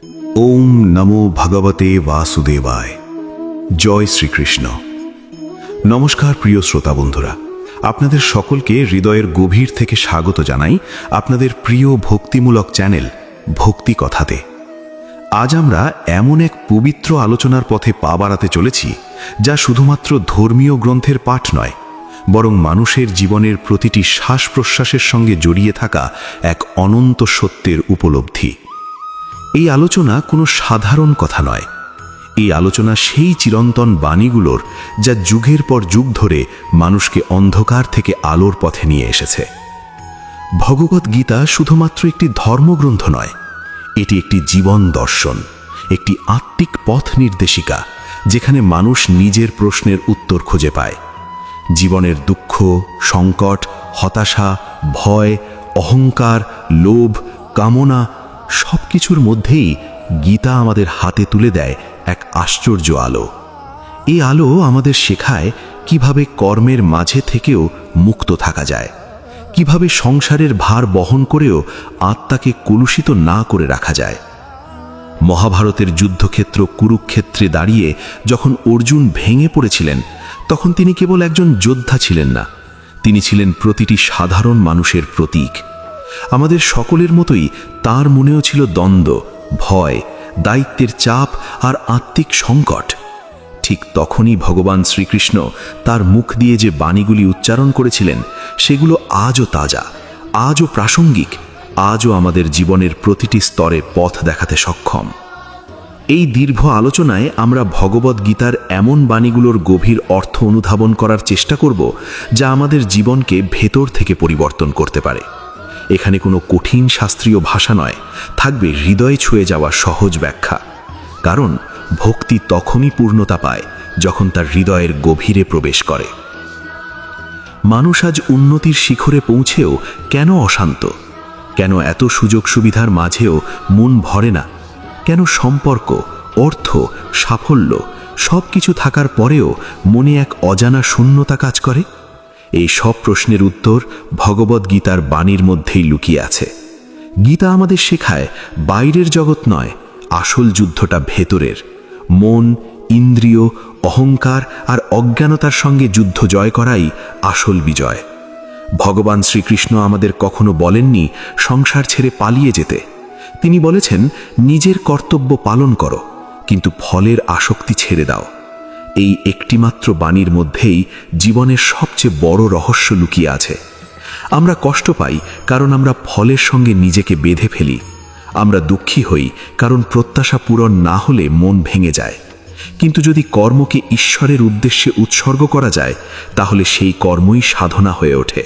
ওম নমো ভগবতে বাসুদেবায়। জয় শ্রীকৃষ্ণ। নমস্কার প্রিয় শ্রোতা বন্ধুরা, আপনাদের সকলকে হৃদয়ের গভীর থেকে স্বাগত জানাই আপনাদের প্রিয় ভক্তিমূলক চ্যানেল ভক্তি কথাতে। আজ আমরা এমন এক পবিত্র আলোচনার পথে পা বাড়াতে চলেছি যা শুধুমাত্র ধর্মীয় গ্রন্থের পাঠ নয়, বরং মানুষের জীবনের প্রতিটি শ্বাস প্রশ্বাসের সঙ্গে জড়িয়ে থাকা এক অনন্ত সত্যের উপলব্ধি। এই আলোচনা কোনো সাধারণ কথা নয়। এই আলোচনা সেই চিরন্তন বাণীগুলোর যা যুগের পর যুগ ধরে মানুষকে অন্ধকার থেকে আলোর পথে নিয়ে এসেছে। ভগবত গীতা শুধুমাত্র একটি ধর্মগ্রন্থ নয়, এটি একটি জীবন দর্শন, একটি আত্মিক পথ নির্দেশিকা, যেখানে মানুষ নিজের প্রশ্নের উত্তর খুঁজে পায়। জীবনের দুঃখ, সংকট, হতাশা, ভয়, অহংকার, লোভ, কামনা সবকিছুর মধ্যেই গীতা আমাদের হাতে তুলে দেয় এক আশ্চর্য আলো। এই আলো আমাদের শেখায় কিভাবে কর্মের মাঝে থেকেও মুক্ত থাকা যায়, কিভাবে সংসারের ভার বহন করেও আত্মাকে কলুষিত না করে রাখা যায়। মহাভারতের যুদ্ধক্ষেত্র কুরুক্ষেত্রে দাঁড়িয়ে যখন অর্জুন ভেঙে পড়েছিলেন, তখন তিনি কেবল একজন যোদ্ধা ছিলেন না, তিনি ছিলেন প্রতিটি সাধারণ মানুষের প্রতীক। আমাদের সকলের মতোই তার মনেও ছিল দ্বন্দ্ব, ভয়, দায়িত্বের চাপ আর আত্মিক সংকট। ঠিক তখনই ভগবান শ্রীকৃষ্ণ তার মুখ দিয়ে যে বাণীগুলি উচ্চারণ করেছিলেন, সেগুলো আজও তাজা, আজও প্রাসঙ্গিক, আজও আমাদের জীবনের প্রতিটি স্তরে পথ দেখাতে সক্ষম। এই দীর্ঘ আলোচনায় আমরা ভগবত গীতার এমন বাণীগুলোর গভীর অর্থ অনুধাবন করার চেষ্টা করব, যা আমাদের জীবনকে ভেতর থেকে পরিবর্তন করতে পারে। এখানে কোনো কঠিন শাস্ত্রীয় ভাষা নয়, থাকবে হৃদয়ে ছুঁয়ে যাওয়া সহজ ব্যাখ্যা। কারণ ভক্তি তখনই পূর্ণতা পায় যখন তার হৃদয়ের গভীরে প্রবেশ করে। মানুষ আজ উন্নতির শিখরে পৌঁছেও কেন অশান্ত? কেন এত সুযোগ সুবিধার মাঝেও মন ভরে না? কেন সম্পর্ক, অর্থ, সাফল্য সব কিছু থাকার পরেও মনে এক অজানা শূন্যতা কাজ করে? এই সব প্রশ্নের উত্তর ভগবত গীতার বাণীর মধ্যেই লুকিয়ে আছে। গীতা আমাদের শেখায় বাইরের জগৎ নয়, আসল যুদ্ধটা ভেতরের। মন, ইন্দ্রিয়, অহংকার আর অজ্ঞানতার সঙ্গে যুদ্ধ জয় করাই আসল বিজয়। ভগবান শ্রীকৃষ্ণ আমাদের কখনো বলেননি সংসার ছেড়ে পালিয়ে যেতে। তিনি বলেছেন, নিজের কর্তব্য পালন করো, কিন্তু ফলের আসক্তি ছেড়ে দাও। এই একটিমাত্র বাণীর মধ্যেই জীবনের সবচেয়ে বড় রহস্য লুকিয়ে আছে। আমরা কষ্ট পাই কারণ আমরা ফলের সঙ্গে নিজেকে বেঁধে ফেলি। আমরা দুঃখী হই কারণ প্রত্যাশা পূরণ না হলে মন ভেঙে যায়। কিন্তু যদি কর্মকে ঈশ্বরের উদ্দেশ্যে উৎসর্গ করা যায়, তাহলে সেই কর্মই সাধনা হয়ে ওঠে।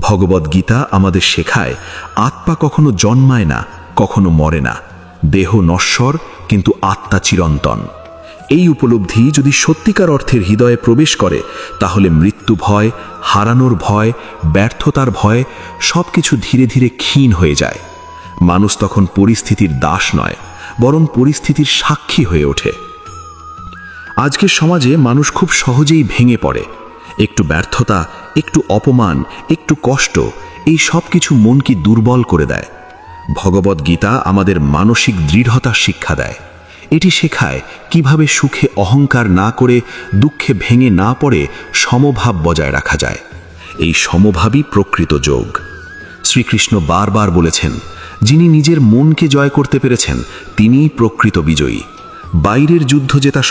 ভগবত গীতা আমাদের শেখায়, আত্মা কখনো জন্মায় না, কখনো মরে না। দেহ নশ্বর, কিন্তু আত্মা চিরন্তন। এই উপলব্ধি যদি সত্যিকার অর্থের হৃদয়ে প্রবেশ করে, তাহলে মৃত্যু ভয়, হারানোর ভয়, ব্যর্থতার ভয় সবকিছু ধীরে ধীরে ক্ষীণ হয়ে যায়। মানুষ তখন পরিস্থিতির দাস নয়, বরং পরিস্থিতির সাক্ষী হয়ে ওঠে। আজকের সমাজে মানুষ খুব সহজেই ভেঙে পড়ে। একটু ব্যর্থতা, একটু অপমান, একটু কষ্ট, এই সব কিছু মনকে দুর্বল করে দেয়। ভগবত গীতা আমাদের মানসিক দৃঢ়তার শিক্ষা দেয়। এটি শেখায় কিভাবে সুখে অহংকার না করে, দুঃখে ভেঙে না পড়ে সমভাব বজায় রাখা যায়। এই সমভাবই প্রকৃত যোগ। শ্রীকৃষ্ণ বারবার বলেছেন, যিনি নিজের মনকে জয় করতে পেরেছেন, তিনিই প্রকৃত বিজয়ী। বাইরের যুদ্ধ জেতা